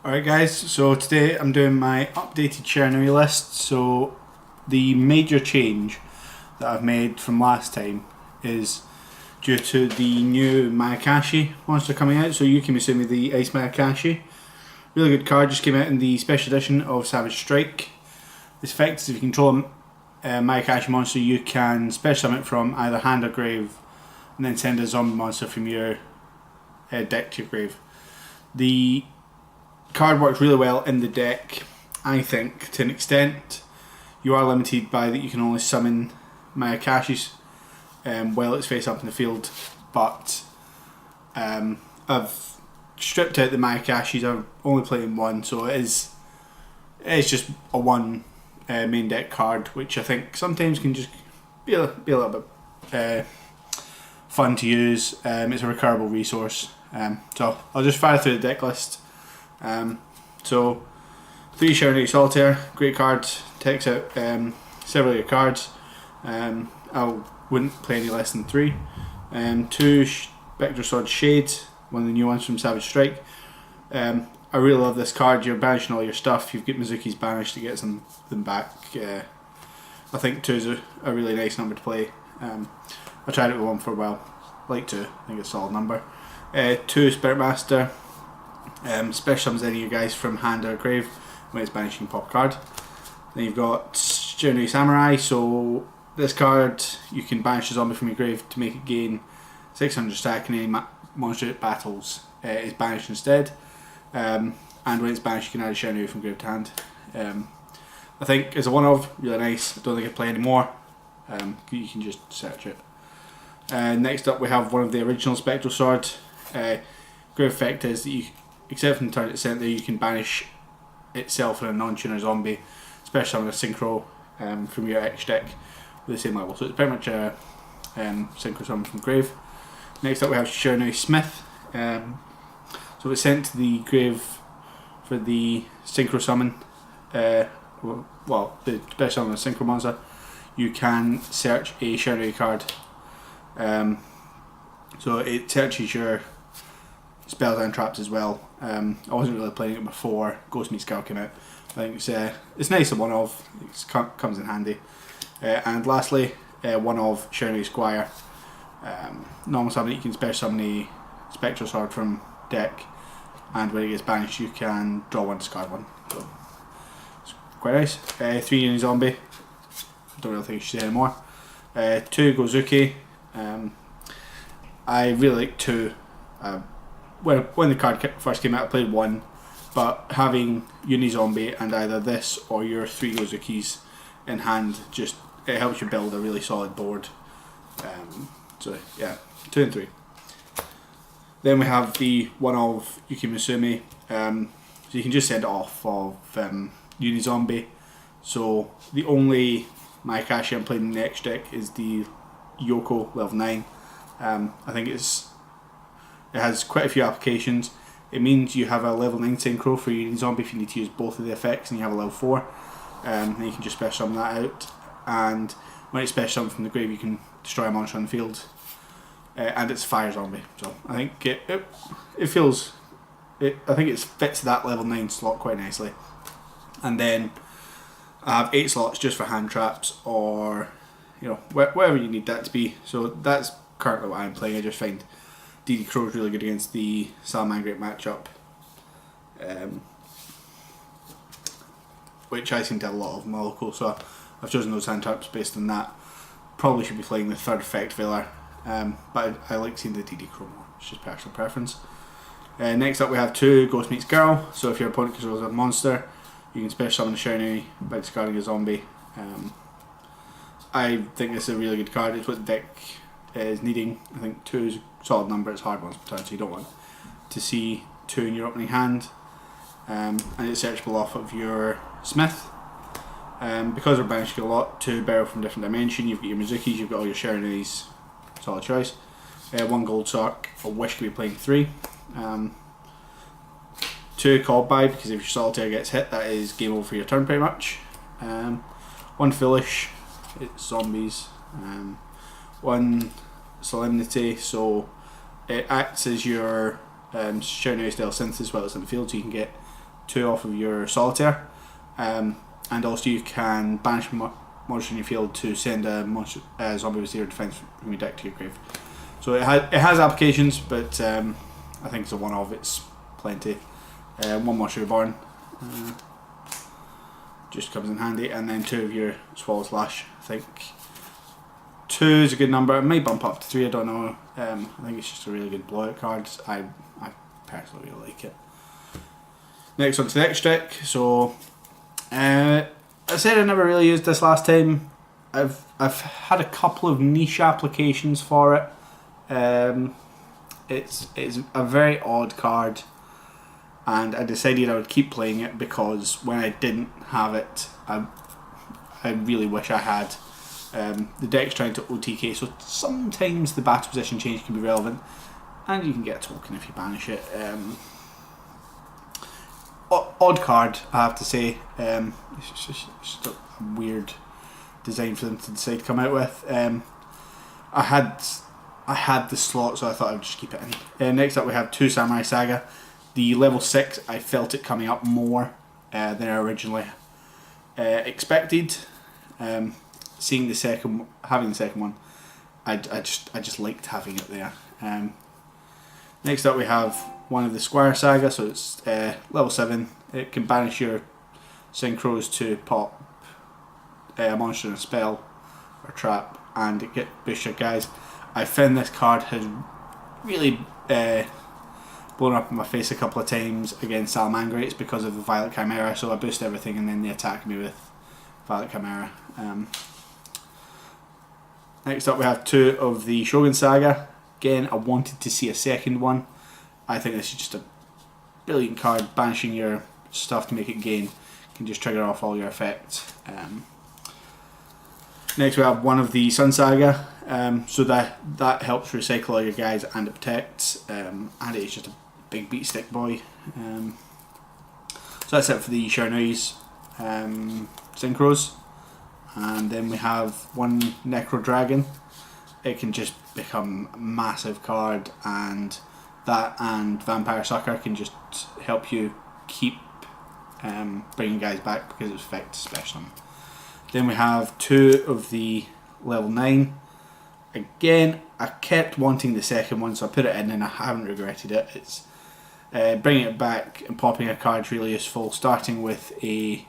Alright guys, so today I'm doing my updated Shiranui list. So the major change that I've made from last time is due to the new Mayakashi monster coming out. So Yuki-Musume, the Ice Mayakashi. Really good card, just came out in the special edition of Savage Strike. This effect is if you control a Mayakashi monster, you can special summon it from either hand or grave and then send a zombie monster from your deck to your grave. The card works really well in the deck, I think, to an extent. You are limited by that you can only summon Mayakashis while it's face up in the field, but I've stripped out the Mayakashis. I'm only playing one, so it's just a one main deck card, which I think sometimes can just be a little bit fun to use. It's a recurable resource, so I'll just fire through the deck list. So 3 Shiranui Solitaire, great card, takes out several of your cards. I wouldn't play any less than 3. 2 Spectral Sword Shade, one of the new ones from Savage Strike. I really love this card. You're banishing all your stuff, you've got Mizuki's banished to get them back. I think 2 is a really nice number to play. I tried it with 1 for a while, like 2, I think it's a solid number. 2 Spirit Master. Special summons any of you guys from hand or grave when it's banishing pop card. Then you've got Shiranui Samurai. So this card, you can banish a zombie from your grave to make it gain 600 stack, and any monster it battles is banished instead. And when it's banished, you can add a Shiranui from grave to hand. I think it's a one of, really nice. I don't think I'd play anymore. You can just search it. Next up we have one of the original Spectral Sword. Great effect is that you, except from the turn it's sent there, you can banish itself and a non-tuner zombie, especially on a synchro from your X deck with the same level. So it's pretty much a synchro summon from grave. Next up we have Shiranui Smith. So it's sent to the grave for the synchro summon. Well, the special summon a synchro monster. You can search a Shiranui card. So it searches your spells and traps as well. I wasn't really playing it before Ghost Meets Girl came out. I think it's nice and one of. It comes in handy. And lastly, one of Shiranui Squire. Normal summon, you can special summon a Spectral Sword from deck, and when it gets banished, you can draw 1, discard 1. So it's quite nice. 3 Uni Zombie. Don't really think you should say anymore. 2 Gozuki. I really like 2. When the card first came out, I played 1, but having Uni Zombie and either this or your 3 Gozukis in hand, just it helps you build a really solid board. So yeah, 2 and 3. Then we have the one of Yuki-Musume. So you can just send it off of Uni Zombie. So the only Mayakashi I'm playing in the next deck is the Yoko level 9. I think it has quite a few applications. It means you have a level 9 synchro for your zombie if you need to use both of the effects, and you have a level 4. Then you can just special summon that out, and when it's special summoned from the grave, you can destroy a monster on the field. And it's fire zombie, so I think it feels. I think it fits that level 9 slot quite nicely. And then I have 8 slots just for hand traps, or whatever you need that to be. So that's currently what I'm playing. I just find DD Crow is really good against the Salamangreat matchup, which I seem to have a lot of in my local, so I've chosen those hand traps based on that. Probably should be playing the 3rd effect Veiler, but I like seeing the DD Crow more. It's just personal preference. Next up we have 2 Ghost Meets Girl. So if your opponent controls a monster, you can special summon a Shiranui by discarding a zombie. I think this is a really good card. It's what the deck is needing. I think 2 is a solid number. It's hard ones per turn, so you don't want to see 2 in your opening hand. And it's searchable off of your Smith. Because we're banishing a lot to borrow from different dimension, you've got your Mizukis, you've got all your Shiranuis. Solid choice. 1 Gold Sock. I wish could be playing 3. 2 Called By, because if your Solitaire gets hit, that is game over for your turn pretty much. 1 Foolish. It's zombies. 1 Solemnity, so it acts as your Shiranui style synthesis while it's in the field, so you can get 2 off of your solitaire, and also you can banish monster in your field to send a zombie with 0 defense from your deck to your grave. So it has applications, but I think it's a one-off. It's plenty. 1 monster reborn just comes in handy, and then 2 of your Swallow Slash. I think 2 is a good number. It might bump up to 3. I don't know. I think it's just a really good blowout card. I personally really like it. Next on to the extra deck. So I said I never really used this last time. I've had a couple of niche applications for it. It's a very odd card, and I decided I would keep playing it because when I didn't have it, I really wish I had. The deck's trying to OTK, so sometimes the battle position change can be relevant, and you can get a token if you banish it. Odd card, I have to say. It's just a weird design for them to decide to come out with. I had the slot, so I thought I would just keep it in. Next up we have 2 Samurai Saga. The level 6, I felt it coming up more than I originally expected. Having the second one, I just liked having it there. Next up we have one of the Squire Saga, so it's level 7. It can banish your synchros to pop a monster in a spell or trap, and it boosts your guys. I found this card has really blown up in my face a couple of times against Salamangrates because of the Violet Chimera, so I boost everything and then they attack me with Violet Chimera. Next up we have 2 of the Shogun Saga. Again, I wanted to see a second one. I think this is just a brilliant card. Banishing your stuff to make it gain can just trigger off all your effects. Next we have one of the Sun Saga. So that helps recycle all your guys and it protects. And it is just a big beat stick boy. So that's it for the Shiranui's synchros. And then we have one Necro Dragon. It can just become a massive card, and that and Vampire Sucker can just help you keep bringing guys back because it's effect special. Then we have 2 of the level 9. Again, I kept wanting the second one, so I put it in and I haven't regretted it. It's bringing it back and popping a card is really useful, starting with a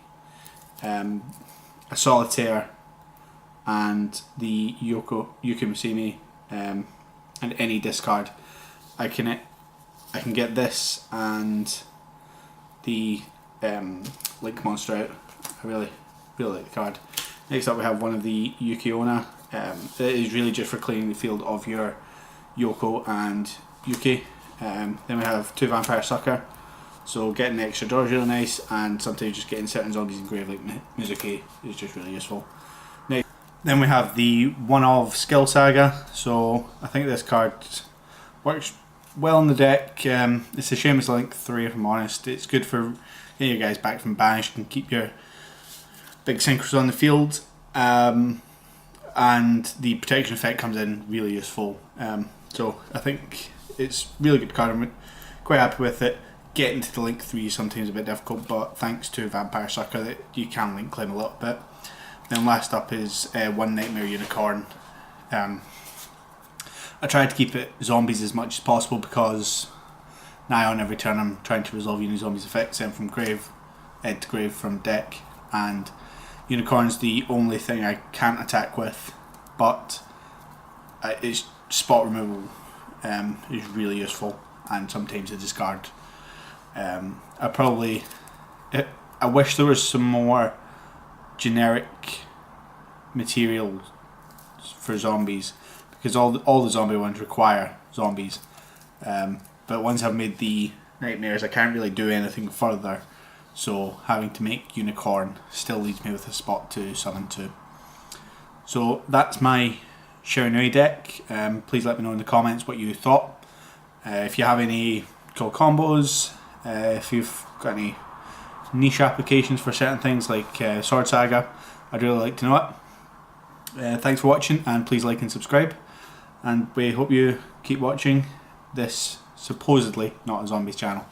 solitaire and the Yuki-Musume and any discard. I can get this and the Link monster out. I really like the card. Next up we have one of the Yuki-Onna. It is really just for clearing the field of your Yoko and Yuki. Then we have 2 Vampire Sucker. So getting extra draw is really nice, and sometimes just getting certain zombies in grave like Mizuki is just really useful. Next, then we have the one of Skill Saga. So I think this card works well in the deck. It's a shame it's Link 3 if I'm honest. It's good for getting your guys back from banish and keep your big synchros on the field. And the protection effect comes in really useful. So I think it's a really good card. I'm quite happy with it. Getting to the Link 3 is sometimes a bit difficult, but thanks to Vampire Sucker that you can Link climb a little bit. Then last up is one Nightmare Unicorn. I try to keep it zombies as much as possible because now on every turn I'm trying to resolve Unizombies effects in from grave, to grave from deck, and Unicorn's the only thing I can't attack with, but its spot removal is really useful, and sometimes a discard. I wish there was some more generic material for zombies, because all the zombie ones require zombies. But once I've made the nightmares, I can't really do anything further. So having to make Unicorn still leaves me with a spot to summon to. So that's my Shiranui deck. Please let me know in the comments what you thought. If you have any cool combos, if you've got any niche applications for certain things like Sword Saga, I'd really like to know it. Thanks for watching, and please like and subscribe. And we hope you keep watching this supposedly not a zombies channel.